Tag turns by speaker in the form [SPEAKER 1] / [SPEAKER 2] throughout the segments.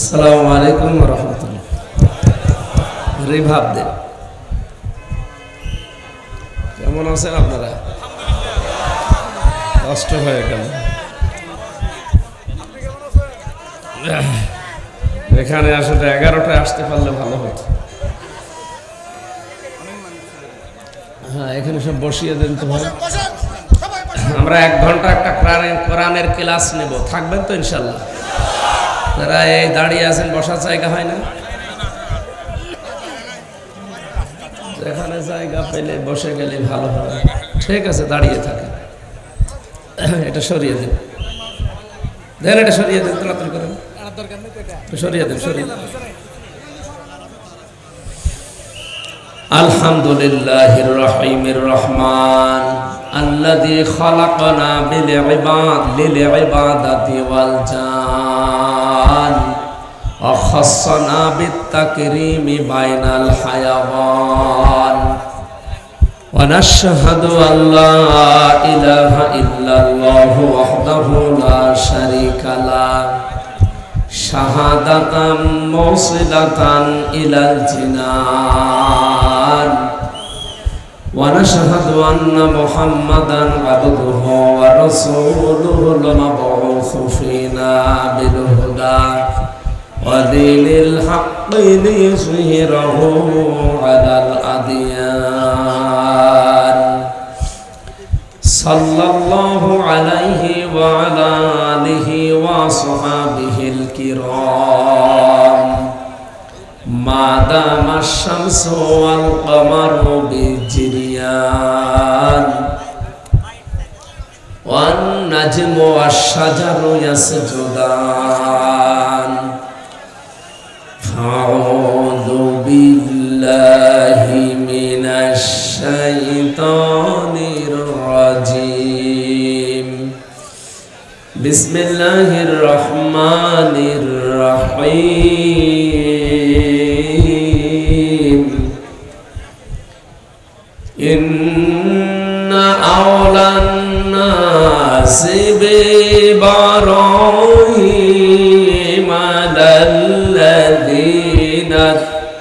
[SPEAKER 1] আসসালামু আলাইকুম ওয়া রাহমাতুল্লাহ। রিভাব দেন। কেমন আছেন আপনারা? কষ্ট হয়ে গেল। এখানে আসলে 11টায় আসতে পারলে ভালো হতো। হ্যাঁ, এখানে সব বসিয়ে দেন তো ভাই। আমরা 1 ঘন্টা একটা কোরআনের ক্লাস নেব, থাকবেন তো ইনশাল্লাহ? যারা এই দাঁড়িয়ে আছেন, বসার জায়গা হয় না, যেখানে জায়গা পেলে বসে গেলে ভালো হয়। ঠিক আছে, দাঁড়িয়ে থাকে। এটা সরিয়ে দেন, দেন, এটা সরিয়ে দেন, তাড়াতাড়ি করেন, সরিয়ে দেন, সরিয়ে দেন। আলহামদুলিল্লাহির রহিমির রহমান আল্লাযী খালাকানা লিল ইবাদাতি ওয়াল জান ওয়া খাসসানা বিত তাকরীমি বাইনাল হায়াওয়ান ওয়া নাশহাদু আল্লা ইলাহা ইল্লাল্লাহু ওয়াহদাহু লা শারীকা লাহু শাহাদাতাম মুসিলাতান ইলাল জিনান ওয়া নাশহাদু আন্না মুহাম্মাদান আবদুহু ওয়া রাসূলুহুল মাবউসু ফীনা বিল হুদা ওয়া দীনিল হাক্কি লিয়ুযহিরাহু আলাল আদিয়ান সাল্লাল্লাহু আলাইহি ওয়া আলা আলিহি ওয়া আসহাবিহিল কিরাম মা দামাশ শামসু ওয়াল কমারু বিজিরিয়ান ওয়ান নাজমু ওয়াশ শাজারু ইয়াসজুদান আউযু বিল্লাহি মিনাশ শাইতানির রাজিম বিসমিল্লাহির রহমানির রহিম ইন্না আওলান নাসি বিইব্রাহিম আলাল্লাযীনা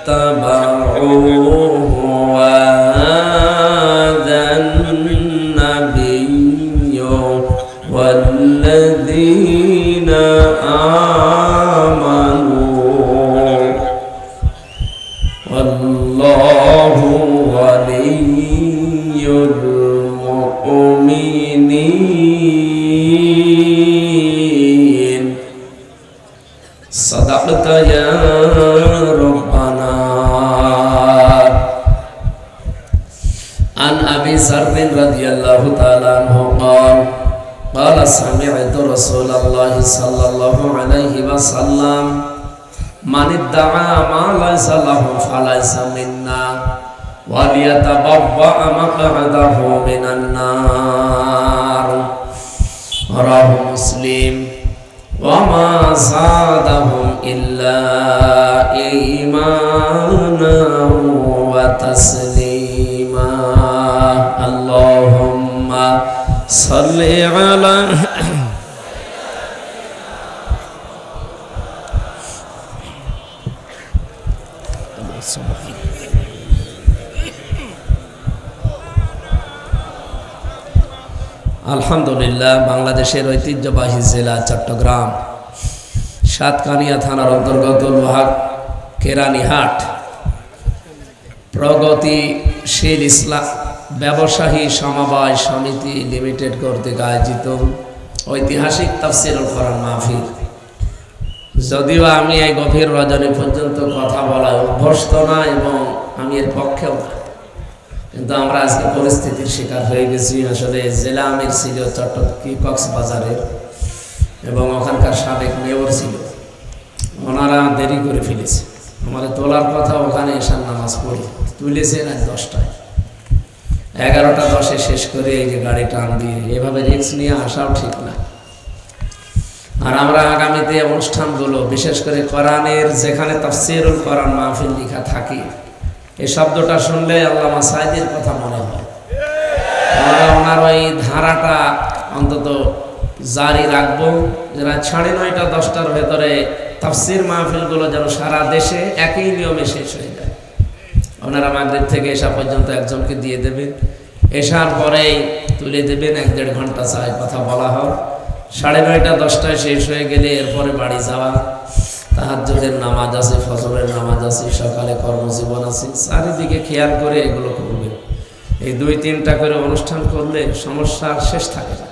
[SPEAKER 1] ইত্তাবাউহু ওয়া হাদান নাবিয়্যু ওয়াল্লাযীনা আমানু ওয়াল্লাহু ওয়ালিয়্যুল মুমিনিন সাদাকতা ইয়া রাব্বানা। আন আবি যাররিন রাদিয়াল্লাহু তাআলা আনহু قال سمعت رسول الله صلى الله عليه وسلم من ادعى ما ليس له فليس منا وليتبوأ مقعده من النار رواه مسلم وما زادهم إلا إيمانا وتسليما اللهم صل على আলহামদুলিল্লাহ। বাংলাদেশের ঐতিহ্যবাহী জেলা চট্টগ্রাম সাতকানিয়া থানার অন্তর্গত লোহাগ কেরানীহাট প্রগতিশীল ইসলাম ব্যবসায়ী সমবায় সমিতি লিমিটেড কর্তৃক আয়োজিত ঐতিহাসিক তাফসীরুল কোরআন মাহফিল। যদিও আমি এই গভীর রজনী পর্যন্ত কথা বলায় অভ্যস্ত না এবং আমি এর পক্ষেও না, কিন্তু আমরা আজকে পরিস্থিতির শিকার হয়ে গেছি। আসলে জেলা আমির ছিল কক্সবাজারের এবং ওখানকার সাবেক মেয়র ছিল, ওনারা দেরি করে ফেলেছে। আমাদের তোলার কথা, ওখানে এশার নামাজ পড়ি তুলেছে রাত 10টায়, 11টা 10-এ শেষ করে এই যে গাড়ি টান দিয়ে এভাবে রিস্ক নিয়ে আসাও ঠিক না। আর আমরা আগামীতে অনুষ্ঠানগুলো বিশেষ করে কোরআনের যেখানে তাফসীরুল কোরআন মাহফিল লেখা থাকে, এই শব্দটা শুনলে আল্লামা সাঈদীর কথা মনে হয়। আমরা ওনার ওই ধারাটা অন্তত জারি রাখবো, যে রাত 9:30-10টার ভেতরে তাফসির মাহফিলগুলো যেন সারা দেশে একই নিয়মে শেষ হয়ে যায়। ওনারা মাগরিব থেকে এশা পর্যন্ত একজনকে দিয়ে দেবেন, এশার পরেই তুলে দেবেন, 1-1.5 ঘন্টা চাই কথা বলা হয়। 9:30 10টায় শেষ হয়ে গেলে এরপরে বাড়ি যাওয়া, তাহাজ্জুদের নামাজ আছে, ফজরের নামাজ আছে, সকালে কর্মজীবন আছে, চারিদিকে খেয়াল করে এগুলো করবেন। এই 2-3টা করে অনুষ্ঠান করলে সমস্যার শেষ থাকে না।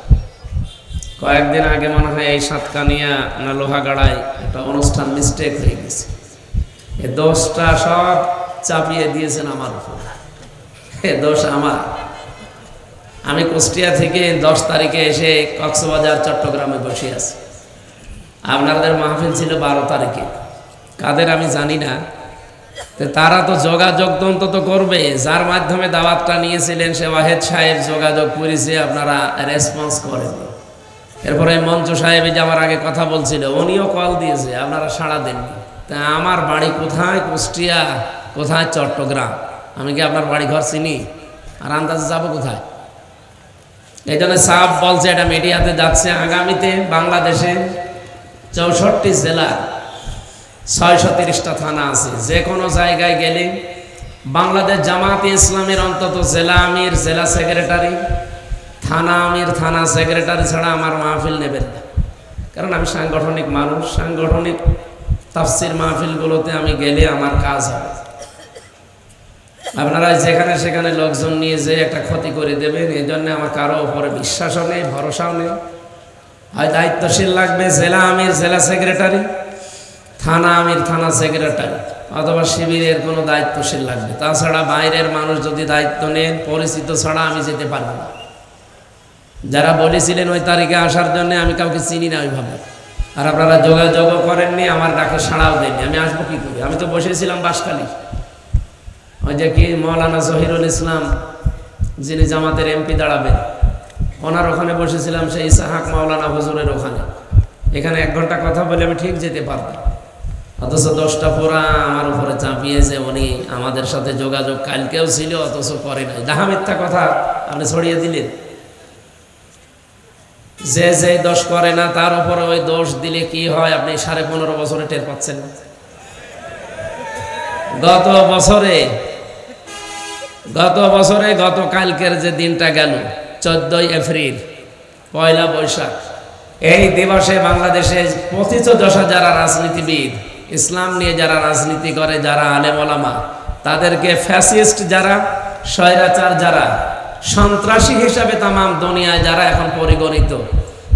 [SPEAKER 1] কয়েকদিন আগে মনে হয় এই সাতকানিয়া না লোহাগাড়ায় একটা অনুষ্ঠান মিস্টেক হয়ে গেছে, এই দোষটা সব চাপিয়ে দিয়েছেন আমার উপর। এ দোষ আমার। আমি কুষ্টিয়া থেকে 10 তারিখে এসে কক্সবাজার চট্টগ্রামে বসে আছি। আপনাদের মাহফিল ছিল 12 তারিখে, কাদের আমি জানি না। তারা তো যোগাযোগ অন্তত করবে, যার মাধ্যমে দাওয়াতটা নিয়েছিলেন সে ওয়াহেদ সাহেব যোগাযোগ করেছে, আপনারা রেসপন্স করেন। এরপরে মঞ্চ সাহেব যে আমার আগে কথা বলছিল উনিও কল দিয়েছে, আপনারা সাড়া দেননি। তা আমার বাড়ি কোথায় কুষ্টিয়া, কোথায় চট্টগ্রাম, আমি কি আপনার বাড়ি ঘর চিনি? আর আন্দাজে যাবো কোথায়? এই জন্য সাহেব বলছে এটা মিডিয়াতে যাচ্ছে। আগামীতে বাংলাদেশে 64 জেলা 630টা থানা আছে। যে কোনো জায়গায় গেলে বাংলাদেশ জামাতে ইসলামের অন্তত জেলা আমির, জেলা সেক্রেটারি, থানা আমির, থানা সেক্রেটারি ছাড়া আমার মাহফিল নেবেন না। কারণ আমি সাংগঠনিক মানুষ, সাংগঠনিক তাফসির মাহফিলগুলোতে আমি গেলে আমার কাজ হবে। আপনারা যেখানে সেখানে লোকজন নিয়ে যে একটা ক্ষতি করে দেবেন, এই জন্য আমার কারো উপরে বিশ্বাসও নেই, ভরসাও নেই। হয় দায়িত্বশীল লাগবে জেলা আমির, জেলা সেক্রেটারি, থানা আমির, থানা সেক্রেটারি, অথবা শিবিরের কোনো দায়িত্বশীল লাগবে। তাছাড়া বাইরের মানুষ যদি দায়িত্ব নেন, পরিচিত ছাড়া আমি যেতে পারবো না। যারা বলেছিলেন ওই তারিখে আসার জন্য, আমি কাউকে চিনি না ওইভাবে, আর আপনারা যোগাযোগও করেননি, আমার ডাকে সাড়াও দেননি। আমি আসবো কি করে? আমি তো বসেছিলাম বাঁশখালী, ওই যে কি মৌলানা জহিরুল ইসলাম যিনি জামাতের এমপি দাঁড়াবেন, ওনার ওখানে বসেছিলাম, সেই ইসাহাক মাওলানা হুজুরের ওখানে। এখানে 1 ঘন্টা কথা বলে আমি ঠিক যেতে পারতাম, অথচ 10টা পুরা আমার উপরে চাপিয়েছে। উনি আমাদের সাথে যোগাযোগ কালকেও ছিল, অথচ করে নাই। ডাহা মিথ্যা কথা আপনি ছড়িয়ে দিলেন। যে দোষ করে না তার উপরে ওই দোষ দিলে কি হয় আপনি 15.5 বছরে টের পাচ্ছেন না? গতকালকের যে দিনটা গেল 14 এপ্রিল, 1 বৈশাখ, এই দিবসে বাংলাদেশে পথিতযশা যারা রাজনীতিবিদ, ইসলাম নিয়ে যারা রাজনীতি করে, যারা আলেম ওলামা, তাদেরকে ফ্যাসিস্ট যারা, স্বৈরাচার যারা, সন্ত্রাসী হিসাবে তামাম দুনিয়ায় যারা এখন পরিগণিত,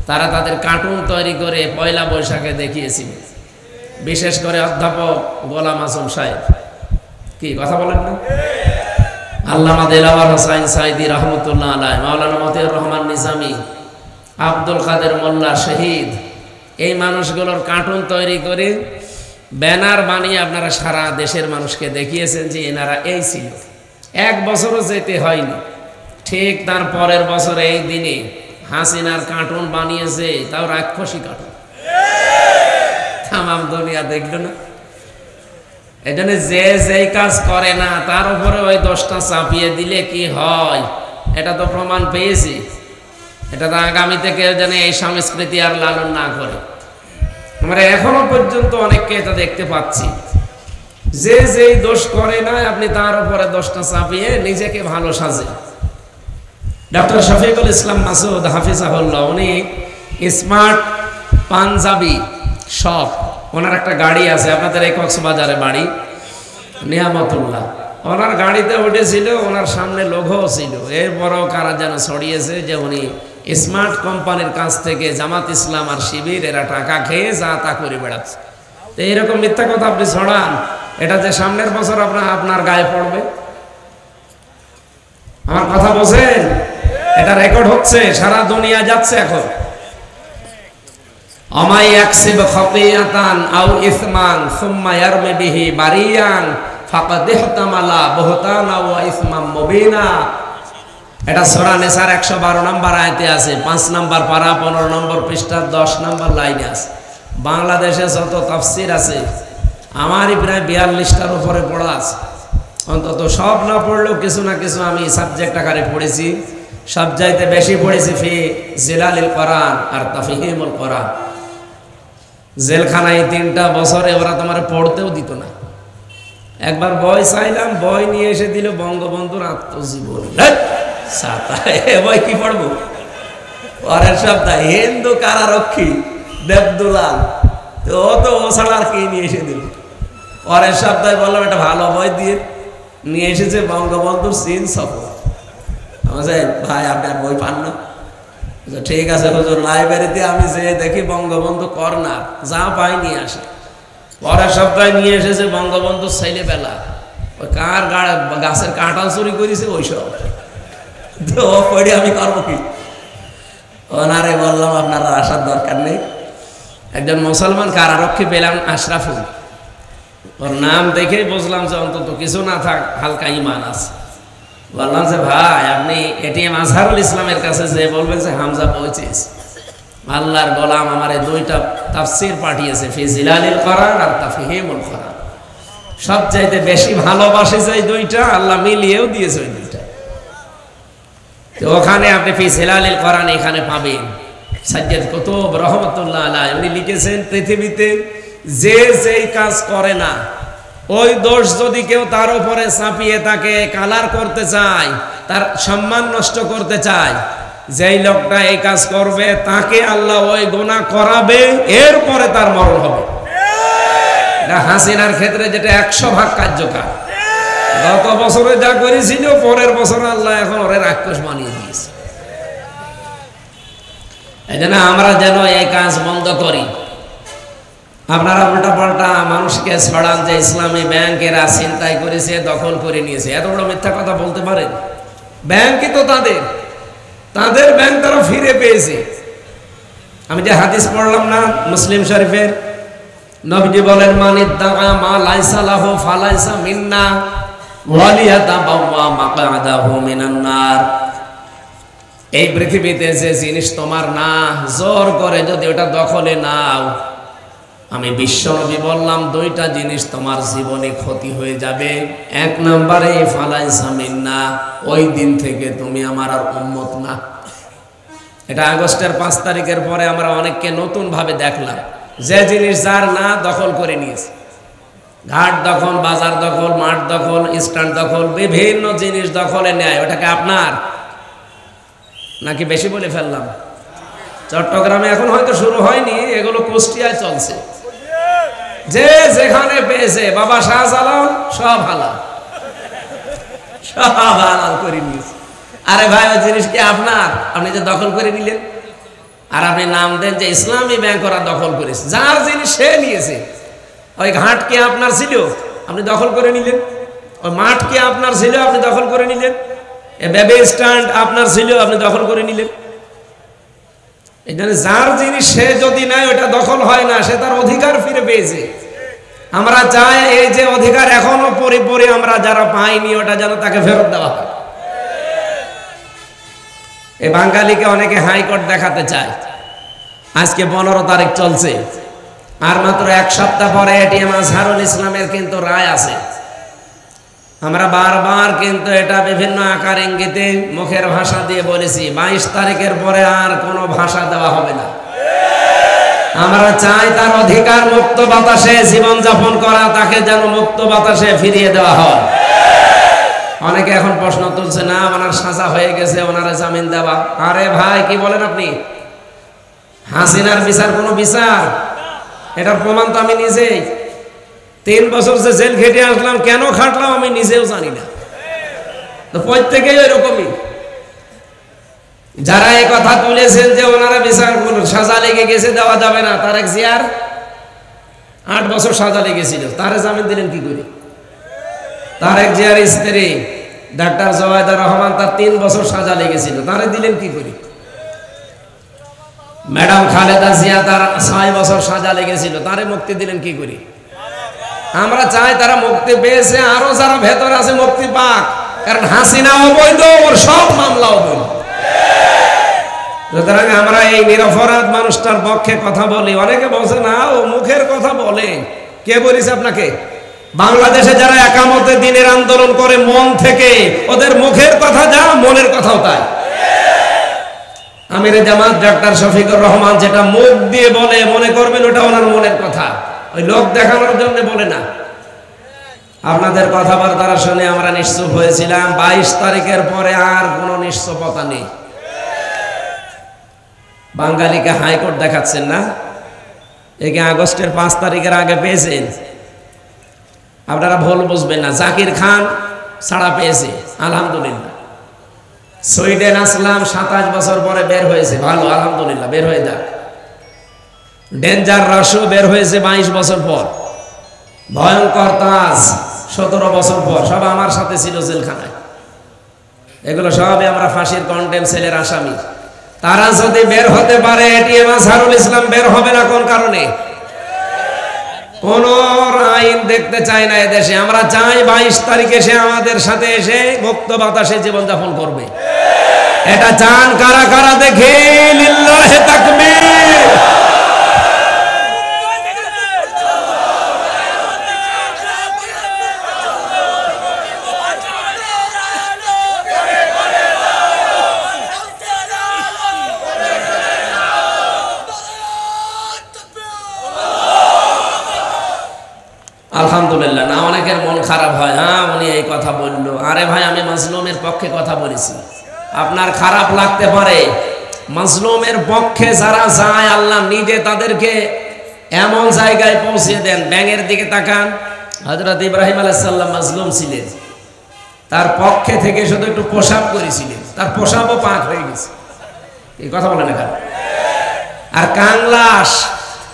[SPEAKER 1] তারা তাদের কার্টুন তৈরি করে 1 বৈশাখে দেখিয়েছিল। বিশেষ করে অধ্যাপক গোলাম আজম সাহেব, কি কথা বলেন না? আল্লামা দেলাওয়ার হোসাইন সাইদি রহমতুল্লাহ আলাইহি, মাওলানা মতিউর রহমান নিজামী, আব্দুল কাদের মোল্লা শহীদ, এই মানুষগুলোর কার্টুন তৈরি করে ব্যানার বানিয়ে আপনারা সারা দেশের মানুষকে দেখিয়েছেন যে এনারা এই ছিল। 1 বছরও যেতে হয়নি, ঠিক তার পরের বছর এই দিনে হাসিনার কার্টুন বানিয়েছে, তাও রাক্ষসী কার্টুন, তামাম দুনিয়া দেখল না। এই জন্য যেই কাজ করে না তার উপরে ওই দোষটা চাপিয়ে দিলে কি হয়, এটা তো প্রমাণ পেয়েছি। এটা তো আগামীতে কেউ যেন এই সংস্কৃতি আর লালন না করে। আমরা এখনো পর্যন্ত অনেককে এটা দেখতে পাচ্ছি, যেই দোষ করে না আপনি তার উপরে দোষটা চাপিয়ে নিজেকে ভালো সাজে। ডক্টর শফিকুল ইসলাম মাসুদ হাফিজাহুল্লাহ, উনি স্মার্ট পাঞ্জাবি শপ, ওনার একটা গাড়ি আছে, আপনাদের এই কক্সবাজারে বাড়ি, নিয়ামতুল্লাহ। ওনার গাড়িতে উঠেছিল, ওনার সামনে লোগো ছিল, এরপরও কারা যেন ছড়িয়েছে যে উনি স্মার্ট কোম্পানির কাছ থেকে জামাত ইসলাম আর শিবির এরা টাকা খেয়ে যা তা করে বেড়াচ্ছে। তো এইরকম মিথ্যা কথা আপনি ছড়ান, এটা যে সামনের বছর আপনার গায়ে পড়বে। আমার কথা বোঝেন? এটা রেকর্ড হচ্ছে, সারা দুনিয়া যাচ্ছে এখন। আমাই ইয়াকসিব খাতিয়াতান আও ইসমান সুম্মা ইয়ারমি বিহি বারিয়ান ফাকাদ ইহতামালা বুহতানা ওয়া ইসমান মুবিনা। এটা সূরা নিসার 112 নম্বর আয়াতে আছে, 5 নম্বর পারা, 15 নম্বর পৃষ্ঠা, 10 নম্বর লাইনে আছে। বাংলাদেশে যত তাফসির আছে আমারই প্রায় 42টার উপরে পড়া আছে। অন্তত সব না পড়লেও কিছু না কিছু আমি সাবজেক্ট আকারে পড়েছি। সবচাইতে বেশি পড়েছি ফি জিলালিল কোরআন আর তাফহিমুল কোরআন। জেলখানায় 3টা বছরে ওরা তোমার পড়তেও দিত না। একবার বই চাইলাম, বই নিয়ে এসে দিল বঙ্গবন্ধুর আত্মজীবনী। বই কি পড়বো? পরের সপ্তাহ হিন্দু কারারক্ষী দেবদুলাল, তো ও তো ও ছাড়া আর কি নিয়ে এসে দিল। পরের সপ্তাহে বললাম একটা ভালো বই দিয়ে নিয়ে এসেছে বঙ্গবন্ধুর চীন সফর। ভাই আপনার বই পান না? ঠিক আছে হুজুর, লাইব্রেরিতে আমি যে দেখি বঙ্গবন্ধু কর্নার, যা পাই নিয়ে আসে। পরের সপ্তাহে নিয়ে এসেছে বঙ্গবন্ধু ছেলেবেলা, ওই কার গাছের কাঁঠাল চুরি করেছে ওইসব। তো পড়ে আমি করবো কি? ওনারে বললাম আপনারা আসার দরকার নেই। একজন মুসলমান কারারক্ষী পেলাম, আশরাফুল, ওর নাম দেখেই বুঝলাম যে অন্তত কিছু না থাক হালকা ইমান আছে। বললাম যে ভাই আপনি এটিএম আজহারুল ইসলামের কাছে যে বলবেন যে হামজা পৌঁছেছে, আল্লাহর গোলাম আমার 2টা তাফসীর পাঠিয়েছে, ফি জিলালিল কোরআন আর তাফহিমুল কোরআন। সবচাইতে বেশি ভালোবাসে যে 2টা, আল্লাহ মিলিয়েও দিয়েছে ওই 2টা। তো ওখানে আপনি ফি জিলালিল কোরআন এখানে পাবেন। সাজ্জাদ কুতুব রহমাতুল্লাহ আলাইহি উনি লিখেছেন, পৃথিবীতে যে যেই কাজ করে না, ওই দোষ যদি কেউ তার উপরে চাপিয়ে তাকে কালার করতে চায়, তার সম্মান নষ্ট করতে চায়, যেই লোকটা এই কাজ করবে তাকে আল্লাহ ওই গুনাহ করাবে, এরপরে তার মরণ হবে। এটা হাসিনার ক্ষেত্রে যেটা 100 ভাগ কার্যকর। গত বছরে যা করেছিল, পরের বছর আল্লাহ এখন ওরে রাক্ষস বানিয়ে দিয়েছে। এই জন্য আমরা যেন এই কাজ বন্ধ করি। আপনারা উল্টা পাল্টা মানুষকে ছড়ান যে ইসলামী ব্যাংকেরা ছিনতাই করেছে, দখল করে নিয়েছে। এত বড় মিথ্যা কথা বলতে পারেন? ব্যাংকই তো তাদের ব্যাংক তারা ফিরে পেয়েছে। আমি যে হাদিস পড়লাম না মুসলিম শরীফের, নবীজি বলেন, মানিদ্দাআ মা লাইসা লাহু ফালাইসা মিন্না ওয়ালিয়াতাবাওয়া মাকআদাহু মিনান নার। এই পৃথিবীতে যে জিনিস তোমার না, জোর করে যদি ওটা দখলে নাও, আমি বিশ্বনবী বললাম 2টা জিনিস তোমার জীবনে ক্ষতি হয়ে যাবে। 1 নম্বরে ফালাইসা মিন্না, ওই দিন থেকে তুমি আমার আর উম্মত না। এটা আগস্টের 5 তারিখের পরে আমরা অনেককে নতুন ভাবে দেখলাম, যে জিনিস যার না দখল করে নিয়েছে। ঘাট দখল, বাজার দখল, মাঠ দখল, স্ট্যান্ড দখল, বিভিন্ন জিনিস দখলে নেয়। ওটাকে আপনার নাকি বেশি বলে ফেললাম? চট্টগ্রামে এখন হয়তো শুরু হয়নি, এগুলো কুষ্টিয়ায় চলছে। যে যেখানে পেয়েছে বাবা শাহজালাল সব হালাল, সব হালাল করে নিয়েছে। আরে ভাই ওই জিনিস কি আপনার? আপনি যে দখল করে নিলেন, আর আপনি নাম দেন যে ইসলামী ব্যাংক ওরা দখল করেছে। যার জিনিস সে নিয়েছে। ওই ঘাট কি আপনার ছিল? আপনি দখল করে নিলেন। ওই মাঠ কি আপনার ছিল? আপনি দখল করে নিলেন। বেবি স্ট্যান্ড আপনার ছিল, আপনি দখল করে নিলেন। এই জন্য যার জিনিস সে যদি নাই, ওটা দখল হয় না, সে তার অধিকার ফিরে পেয়েছে। আমরা চাই এই যে অধিকার এখনো পরিপূর্ণ আমরা যারা পাইনি, ওটা যেন তাকে ফেরত দেওয়া হয়। এই বাঙালিকে অনেকে হাইকোর্ট দেখাতে চায়। আজকে 15 তারিখ চলছে, আর মাত্র 1 সপ্তাহ পরে এটিএম আজহারুল ইসলামের কিন্তু রায় আছে। আমরা বারবার কিন্তু এটা বিভিন্ন আকার ইঙ্গিতে মুখের ভাষা দিয়ে বলেছি, 22 তারিখের পরে আর কোনো ভাষা দেওয়া হবে না। আমরা চাই তার অধিকার মুক্ত বাতাসে জীবন যাপন করা, তাকে যেন মুক্ত বাতাসে ফিরিয়ে দেওয়া হয়। অনেকে এখন প্রশ্ন তুলছে, না ওনার সাজা হয়ে গেছে, ওনারা জামিন দেওয়া। আরে ভাই কি বলেন আপনি? হাসিনার বিচার কোনো বিচার? এটার প্রমাণ তো আমি নিজেই। 3 বছর যে জেল খেটে আসলাম, কেন খাটলাম আমি নিজেও জানি না। তো প্রত্যেকেই এরকমই। যারা এই কথা তুলেছেন যে ওনারা বিচার সাজা লেগে গেছে, দেওয়া যাবে না, তারেক জিয়ার 8 বছর সাজা লেগেছিল, তারে জামিন দিলেন কি করে? তারেক জিয়ার স্ত্রী ডাক্তার জওয়াইদা রহমান, তার 3 বছর সাজা লেগেছিল, তারে দিলেন কি করে? ম্যাডাম খালেদা জিয়া, তার 6 বছর সাজা লেগেছিল, তারে মুক্তি দিলেন কি করে? আমরা চাই তারা মুক্তি পেয়েছে, আরো যারা ভেতর আছে মুক্তি পাক। কারণ হাসিনা অবৈধ, ওর সব মামলা অবৈধ। সুতরাং আমরা এই নিরপরাধ মানুষটার পক্ষে কথা বলি। অনেকে বলছে না ও মুখের কথা বলে। কে বলেছে আপনাকে? বাংলাদেশে যারা একামতে দিনের আন্দোলন করে মন থেকে, ওদের মুখের কথা যা, মনের কথাও তাই। আমিরে জামাত ডক্টর শফিকুর রহমান যেটা মুখ দিয়ে বলে মনে করবেন ওটা ওনার মনের কথা, ওই লোক দেখানোর জন্য বলে না। আপনাদের কথাবার্তা শুনে আমরা নিশ্চুপ হয়েছিলাম। 22 তারিখের পরে আর কোনো নিশ্চুপতা নেই। বাঙালিকে হাইকোর্ট দেখাচ্ছেন না, একে আগস্টের 5 তারিখের আগে পেয়েছেন। আপনারা ভুল বুঝবেন না, জাকির খান ছাড়া পেয়েছে আলহামদুলিল্লাহ। সুইডেন আসলাম 27 বছর পরে বের হয়েছে, ভালো আলহামদুলিল্লাহ, বের হয়ে যাক। ডেঞ্জার রাশু বের হয়েছে 22 বছর পর। ভয়ঙ্কর তাজ 17 বছর পর, সব আমার সাথে ছিল জেলখানায়। এগুলো সবই আমরা ফাঁসির কন্টেম সেলের আসামি। তারা যদি বের হতে পারে, এটিএম আজহারুল ইসলাম বের হবে না কোন কারণে? কোন আইন দেখতে চাই না এদেশে। আমরা চাই 22 তারিখে সে আমাদের সাথে এসে মুক্ত বাতাসে জীবনযাপন করবে। এটা চান কারা কারা দেখে? লিল্লাহি তাকবীর। আলহামদুলিল্লাহ। না, অনেকের মন খারাপ হয়, হ্যাঁ উনি এই কথা বললো। আরে ভাই, আমি মাজলুমের পক্ষে কথা বলেছি। আপনার খারাপ লাগতে পারে, মাজলুমের পক্ষে যারা যায় আল্লাহ নিজে তাদেরকে এমন জায়গায় পৌঁছে দেন। ব্যাঙের দিকে তাকান, হযরত ইব্রাহিম আলাইহিস সালাম মাজলুম ছিলেন, তার পক্ষে থেকে শুধু একটু প্রসাব করেছিলেন, তার প্রসাবও পাক হয়ে গেছে। এই কথা বলেন না কেন? আর কাংলাস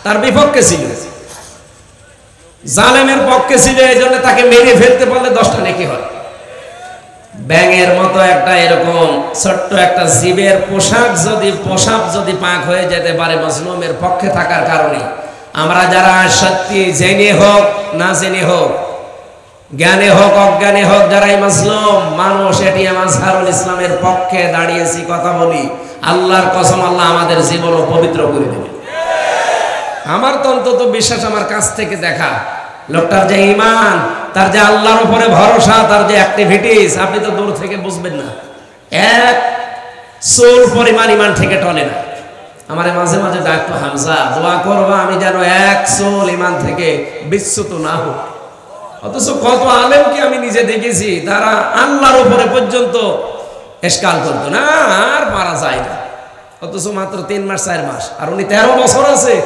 [SPEAKER 1] তার বিপক্ষে ছিল, জালেমের পক্ষে ছিল, এই জন্য তাকে মেরে ফেলতে পারলে 10টা নেকি হয়। ব্যাঙের মতো একটা এরকম ছোট্ট একটা জীবের পোশাক যদি পাক হয়ে যেতে পারে মাজলুমের পক্ষে থাকার কারণে, আমরা যারা সত্যি জেনে হোক না জেনে হোক, জ্ঞানে হোক অজ্ঞানে হোক, যারা এই মাজলুম মানুষ এটিএম আজহারুল ইসলামের পক্ষে দাঁড়িয়েছি, কথা বলি, আল্লাহর কসম আল্লাহ আমাদের জীবনও পবিত্র করে দেবে। আমার তো অন্তত বিশ্বাস, আমার কাছ থেকে দেখা লোকটার যে ঈমান, তার যে আল্লাহর উপরে ভরসা, তার যে অ্যাক্টিভিটিস, আপনি তো দূর থেকে বুঝবেন না। এক সোল পরিমাণ ঈমান থেকে টলে না। আমারে মাঝে মাঝে ডাকতো, হামজা দোয়া করবা আমি যেন এক সোল ঈমান থেকে বিচ্যুত না হোক। অথচ কত আলেমকে আমি নিজে দেখেছি, তারা আল্লাহর উপরে পর্যন্ত এশকাল করতো না, আর মারা যায় না। অথচ মাত্র 3 মাস 4 মাস, আর উনি 13 বছর আছে।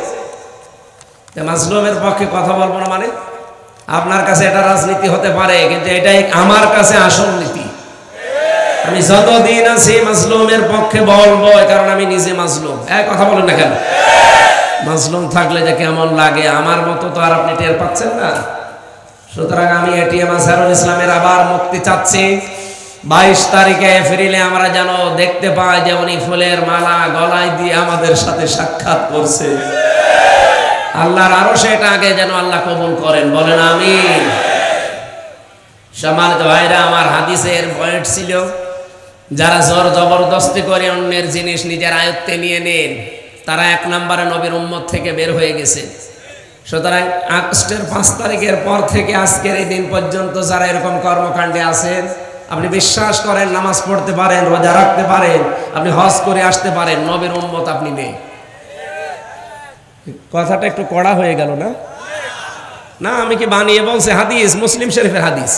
[SPEAKER 1] মাজলুমের পক্ষে কথা বলবো না মানে? আপনার কাছে এটা রাজনীতি হতে পারে, কিন্তু এটাই আমার কাছে আসল নীতি। আমি যতদিন আছি মাজলুমের পক্ষে বলবো, কারণ আমি নিজে মাজলুম। কথা বলেন না কেন? মাজলুম থাকলে যে কেমন লাগে, আমার মতো তো আর আপনি টের পাচ্ছেন না। সুতরাং আমি এটিএম আজহারুল ইসলামের আবার মুক্তি চাচ্ছি। 22 তারিখে এপ্রিলে আমরা যেন দেখতে পাই যে উনি ফুলের মালা গলায় দিয়ে আমাদের সাথে সাক্ষাৎ করছে। আল্লাহর আরশে এটা আগে যেন আল্লাহ কবুল করেন, বলেন আমিন। সম্মানিত ভাইরা, আমার হাদিসের পয়েন্ট ছিল, যারা জোর জবরদস্তি করে অন্যের জিনিস নিজের আয়ত্তে নিয়ে নেন, তারা 1 নম্বরে নবীর উম্মত থেকে বের হয়ে গেছে। সুতরাং আগস্টের 5 তারিখের পর থেকে আজকের এই দিন পর্যন্ত যারা এরকম কর্মকাণ্ডে আছেন, আপনি বিশ্বাস করেন, নামাজ পড়তে পারেন, রোজা রাখতে পারেন, আপনি হজ করে আসতে পারেন, নবীর উম্মত আপনি নেই। কথাটা একটু কড়া হয়ে গেল না? না, আমি কি বানিয়ে বলছি? হাদিস, মুসলিম শরীফের হাদিস।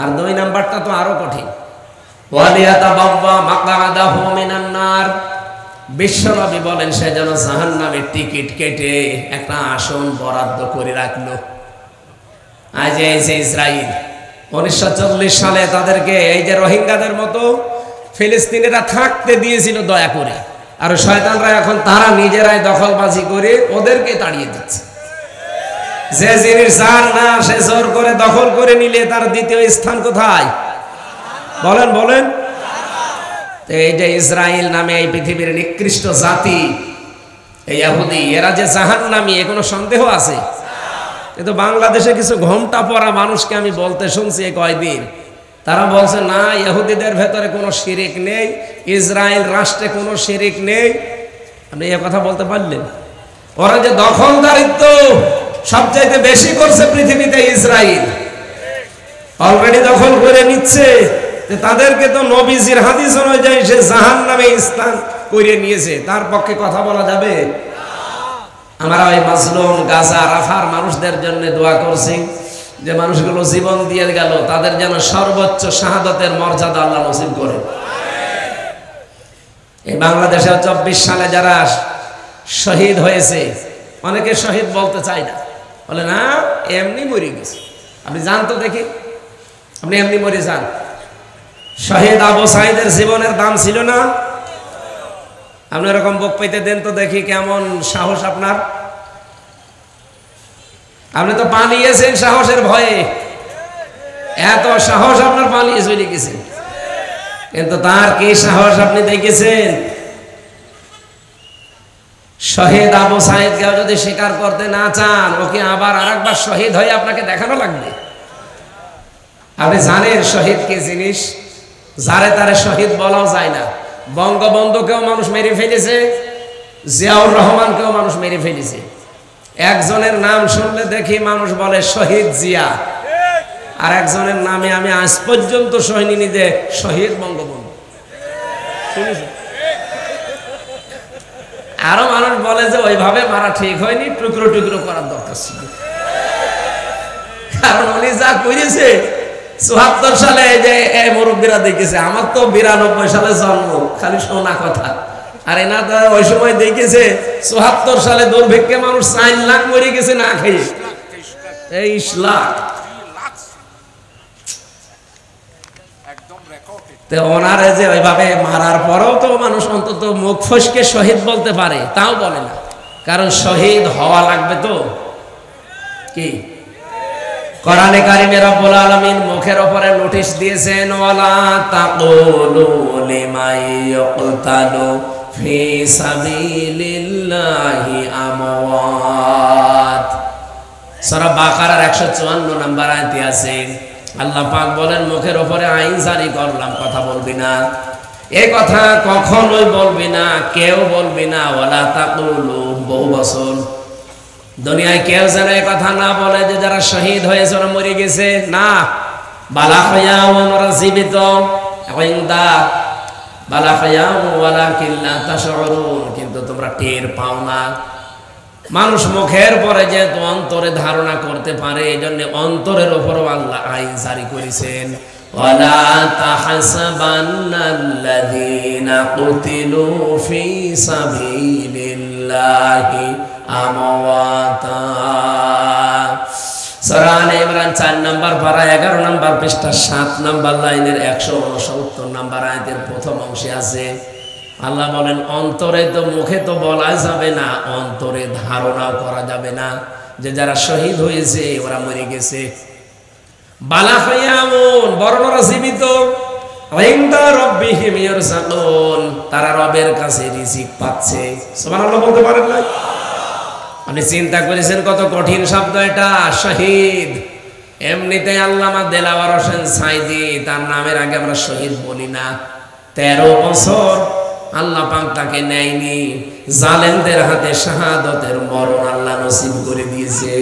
[SPEAKER 1] আর 2 নাম্বারটা তো আরো কঠিন, ওয়ালিয়াতাবাওয়া মাকআদাহু মিনান নার। বিশ্বনবী বলেন সে যেন জাহান্নামের টিকিট কেটে একটা আসন বরাদ্দ করে রাখলো। আজ এই যে ইসরায়েল 1940 সালে তাদেরকে এই যে রোহিঙ্গাদের মতো ফিলিস্তিনিরা থাকতে দিয়েছিল দয়া করে, আর শয়তানরা এখন তারা নিজেরাই দখলবাজি করে ওদেরকে তাড়িয়ে দিচ্ছে। যে জিনিস যার না, সে জোর করে দখল করে নিলে তার দ্বিতীয় স্থান কোথায়? বলেন বলেন। এই যে ইসরায়েল নামে এই পৃথিবীর নিকৃষ্ট জাতি, এই ইহুদি, এরা যে জাহান্নামী, এ কোনো সন্দেহ আছে? কিন্তু বাংলাদেশে কিছু ঘোমটা পরা মানুষকে আমি বলতে শুনছি এই কয়দিন, তারা বলছে না, ইহুদিদের ভেতরে কোনো শিরিক নেই, ইসরায়েল রাষ্ট্রে কোনো শিরিক নেই। আপনি এ কথা বলতে পারলেন? ওরা যে দখলদারিত্ব সবচাইতে বেশি করছে পৃথিবীতে ইসরায়েল, অলরেডি দখল করে নিচ্ছে। তাদেরকে তো নবীজির হাদিস অনুযায়ী সে জাহান্নামে স্থান করে নিয়েছে, তার পক্ষে কথা বলা যাবে? আমরা ওই মাজলুম গাজা রাফার মানুষদের জন্য দোয়া করছি যে মানুষগুলো জীবন দিয়ে গেল, তাদের যেন সর্বোচ্চ শাহাদাতের মর্যাদা আল্লাহ নসিব করে। এই বাংলাদেশে 24 সালে যারা শহীদ হয়েছে, অনেকে শহীদ বলতে চায় না, বলে না এমনি মরে গেছে। আপনি জান তো দেখি, আপনি এমনি মরে যান। শহীদ আবু সাইদের জীবনের দাম ছিল না? আপনি এরকম বুক পেতে দেন তো দেখি কেমন সাহস আপনার। আপনি তো পালিয়েছেন সাহসের ভয়ে, এত সাহস আপনার পালিয়ে চলে গেছেন, কিন্তু তার কি সাহস আপনি দেখেছেন? শহীদ আবু সাইদকে যদি স্বীকার করতে না চান, ওকে আবার আরেকবার শহীদ হয়ে আপনাকে দেখানো লাগবে। আপনি জানেন শহীদ কি জিনিস? যারে তারে শহীদ বলাও যায় না। বঙ্গবন্ধুকেও মানুষ মেরে ফেলেছে, জিয়াউর রহমানকেও মানুষ মেরে ফেলেছে। একজনের নাম শুনলে দেখি মানুষ বলে শহীদ জিয়া, আর একজনের নামে আমি আজ পর্যন্ত শুনিনি যে শহীদ বঙ্গবন্ধু। শুনেছি আরো মানুষ বলে যে ওইভাবে মারা ঠিক হয়নি, টুকরো টুকরো করার দরকার ছিল। কারণ উনি যা করেছে ৭৪ সালে যে মুরব্বীরা দেখেছে, আমার তো 92 সালে জন্ম, খালি শোনা কথা। আর এনা তো ওই সময় দেখেছে ৭৪ সালে দুর্ভিক্ষে মানুষ ৪ লাখ মরে গেছে না খেয়ে, ২৩ লাখ। ওনারে যে ওইভাবে মারার পরেও তো মানুষ অন্তত মুখ ফসকে শহীদ বলতে পারে, তাও বলে না। কারণ শহীদ হওয়া লাগবে তো। কি কোরআনে কারিমে রব্বুল আলামিন মুখের উপরে নোটিশ দিয়েছেন, ওয়ালা তাকুলু লিমান ইয়াকতালু ফি সাবিলিল্লাহি আমওয়াত। সূরা বাকারার 154 নম্বর আয়াতে আছে, আল্লাহ পাক বলেন মুখের উপরে আইন জারি করলাম, কথা বলবি না। এই কথা কখনোই বলবি না, কেউ বলবি না। ওয়ালা তাকুলু, বহু বছর দুনিয়ায় কেউ যেন এই কথা না বলে যে যারা শহীদ হয়েছে ওরা মরে গেছে। না, বালা হায়াউন, ওরা জীবিত। বালা হায়াউন ওয়ালাকিন লা তাশউরুন, কিন্তু তোমরা টের পাও না। মানুষ মুখের পরে যেহেতু অন্তরে ধারণা করতে পারে, এই জন্য অন্তরের উপরও আল্লাহ আইন জারি করেছেন। ওয়ালা তাহসাবান্নাল্লাযীনা কুতিলু ফি সাবিলিল্লাহি আমওয়াতা। সূরা আলে ইমরান 4 নম্বর পারা 11 নম্বর পৃষ্ঠা 7 নম্বর লাইনের 169 নম্বর আয়াতের প্রথম অংশে আছে, আল্লাহ বলেন অন্তরে তো, মুখে তো বলা যাবে না, অন্তরে ধারণাও করা যাবে না যে যারা শহীদ হয়েছে ওরা মরে গেছে। বালা হায়াউন, বরং ওরা জীবিত। ইনদা রাব্বিহিম ইয়ারযাকুন, তারা রবের কাছে রিজিক পাচ্ছে। সুবহানাল্লাহ বলতে পারেন না? আপনি চিন্তা করেছেন কত কঠিন শব্দ এটা, শহীদ। এমনিতেই আল্লামা দেলাওয়ার হোসেন সাইদি, তার নামের আগে আমরা শহীদ বলি না। 13 বছর আল্লাহ পাক তাকে নেয়নি, জালেমদের হাতে শাহাদাতের মরণ আল্লাহ নসিব করে দিয়েছে।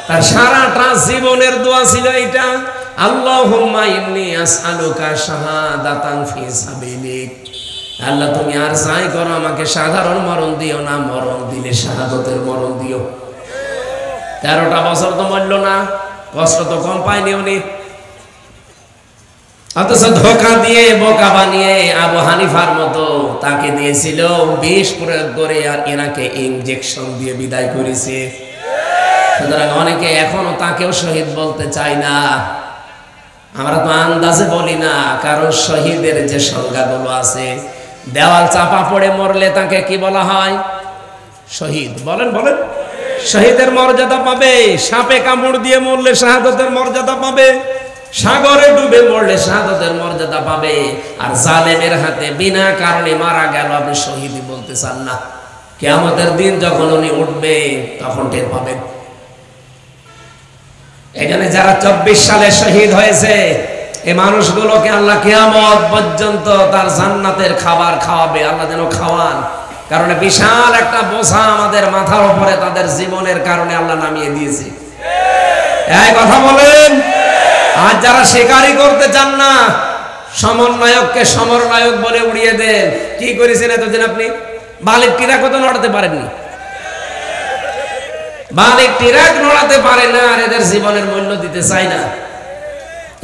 [SPEAKER 1] তার সারাটা জীবনের দোয়া ছিল এটা, আল্লাহুম্মা ইন্নী আসআলুকা শাহাদাতান ফি সাবিলিক। আল্লাহ তুমি আর যাই করো আমাকে সাধারণ মরণ দিও না, মরণ দিলে শাহাদাতের মরণ দিও। 13টা বছর তো মরল না, কষ্ট তো কম পায়নি উনি। অথচ ধোঁকা দিয়ে বোকা বানিয়ে আবু হানিফার মতো তাকে দিয়েছিল বিষ প্রয়োগ করে, আর এনাকে ইনজেকশন দিয়ে বিদায় করেছে। সুতরাং অনেকে এখনো তাকেও শহীদ বলতে চায় না। আমরা তো আন্দাজে বলি না, কারণ শহীদের যে সংজ্ঞাগুলো আছে, দেওয়াল চাপা পড়ে মরলে তাকে কি বলা হয়? শহীদ। বলেন বলেন, শহীদের মর্যাদা পাবে। সাপে কামড় দিয়ে মরলে শাহাদাতের মর্যাদা পাবে, সাগরে ডুবে মরলে শাহাদাতের মর্যাদা পাবে। আর জালেমের হাতে বিনা কারণে মারা গেল, আপনি শহীদই বলতে চান না। কিয়ামতের দিন যখন উনি উঠবে তখন টের পাবেন। এখানে যারা 24 সালে শহীদ হয়েছে, এই মানুষগুলোকে আল্লাহ কিয়ামত পর্যন্ত তার জান্নাতের খাবার খাওয়াবে। আল্লাহ যেন খাওয়ান, কারণ বিশাল একটা বোঝা আমাদের মাথার উপরে তাদের জীবনের কারণে আল্লাহ নামিয়ে দিয়েছে। এই কথা বলেন। আর যারা স্বীকারই করতে চান না, সমন্বয়ককে সমরনায়ক বলে উড়িয়ে দেন। কি করেছেন এতদিন আপনি? বালিক টিরাক তো নড়াতে পারেননি, বালিক টিরাক নড়াতে পারে না, আর এদের জীবনের মূল্য দিতে চাই না।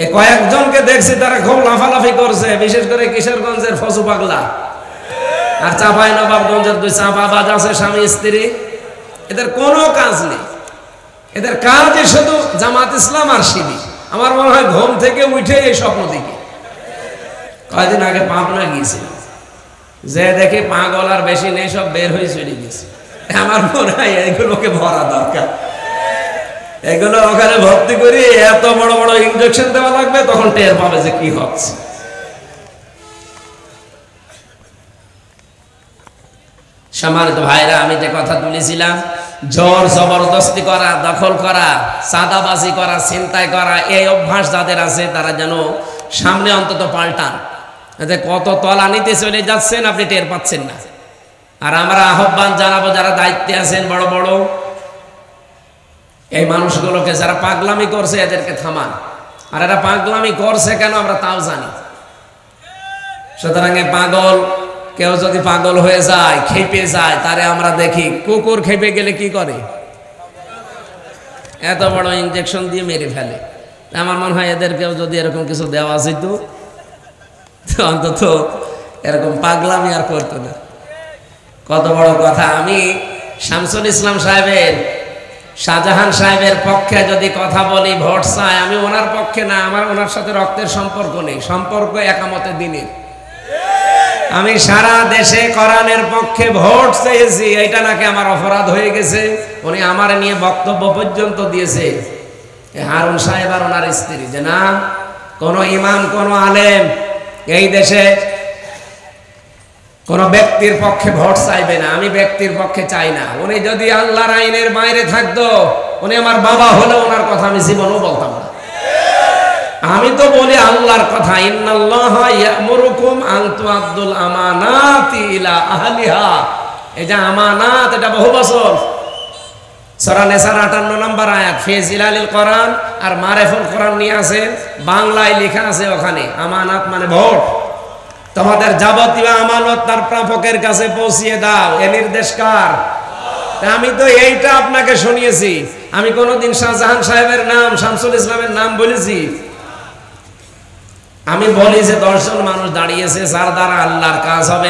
[SPEAKER 1] এ কয়েকজনকে দেখছি তারা খুব লাফালাফি করছে, বিশেষ করে কিশোরগঞ্জের ফজু পাগলা আর চাঁপাই নবাবগঞ্জের দুই চাঁপাবাজ আছে স্বামী স্ত্রী। এদের কোনো কাজ নেই, এদের কাজই শুধু জামাত ইসলাম আর শিবির। আমার মনে হয় ঘুম থেকে উঠে এই স্বপ্ন দেখি। কয়েকদিন আগে পাবনা গিয়েছিলাম, যে দেখে পা গলার বেশি নেই, সব বের হয়ে চলে গেছে। আমার মনে হয় এগুলোকে ভরা দরকার, এগুলো ওখানে ভর্তি করি, এত বড় বড় ইনজেকশন দেওয়া লাগবে, তখন টের পাবে যে কি হচ্ছে। সম্মানিত ভাইরা, আমি যে কথা তুলেছিলাম, জোর জবরদস্তি করা, দখল করা, চাঁদাবাজি করা, ছিনতাই করা, এই অভ্যাস যাদের আছে তারা যেন সামনে অন্তত পাল্টান। এতে কত তলানিতে চলে যাচ্ছেন আপনি টের পাচ্ছেন না। আর আমরা আহ্বান জানাবো, যারা দায়িত্বে আছেন বড় বড়, এই মানুষগুলোকে যারা পাগলামি করছে এদেরকে থামান। আর এরা পাগলামি করছে কেন আমরা তাও জানি। সুতরাং পাগল কেউ যদি পাগল হয়ে যায়, খেপে যায়, তারে আমরা দেখি কুকুর খেপে গেলে কি করে, এত বড় ইনজেকশন দিয়ে মেরে ফেলে। আমার মনে হয় এদেরকেও যদি এরকম কিছু দেওয়া যেত, অন্তত এরকম পাগলামি আর করতো না। কত বড় কথা। আমি শামসুল ইসলাম সাহেবের, শাহজাহান সাহেবের পক্ষে যদি কথা বলি, ভোট চাই, আমি ওনার পক্ষে না, আমার ওনার সাথে রক্তের সম্পর্ক নেই, সম্পর্ক একামতে দিনের। আমি সারা দেশে কোরআনের পক্ষে ভোট চেয়েছি, এটা নাকি আমার অপরাধ হয়ে গেছে। উনি আমার নিয়ে বক্তব্য পর্যন্ত দিয়েছে হারুন সাহেব আর ওনার স্ত্রী, যে না, কোন ইমাম, কোন আলেম এই দেশে কোন ব্যক্তির পক্ষে ভোট চাইবে না। আমি ব্যক্তির পক্ষে চাই না। উনি যদি আল্লাহর আইনের বাইরে থাকতো, উনি আমার বাবা হলে ওনার কথা আমি জীবনও বলতাম না। আমি তো বলি আল্লাহর কথা, ইন্নাল্লাহা ইয়ামুরুকুম আন তুআদ্দুল আমানাতি ইলা আহলিহা। এই যে আমানাত, এটা বহু বছর সূরা নিসার 58 নম্বর আয়াত, ফি জিলালিল কোরআন আর মারিফুল কোরআন নিয়ে আছে, বাংলায় লেখা আছে ওখানে। আমানাত মানে ভোট। তোমাদের যাবতীয় আমানত তার প্রাপকের কাছে পৌঁছিয়ে দাও, এ নির্দেশ কার? আমি তো এইটা আপনাকে শুনিয়েছি। আমি কোনোদিন শাহজাহান সাহেবের নাম, শামসুল ইসলামের নাম বলেছি? আমি বলি যে 10 জন মানুষ দাঁড়িয়েছে, যার দ্বারা আল্লাহর কাজ হবে।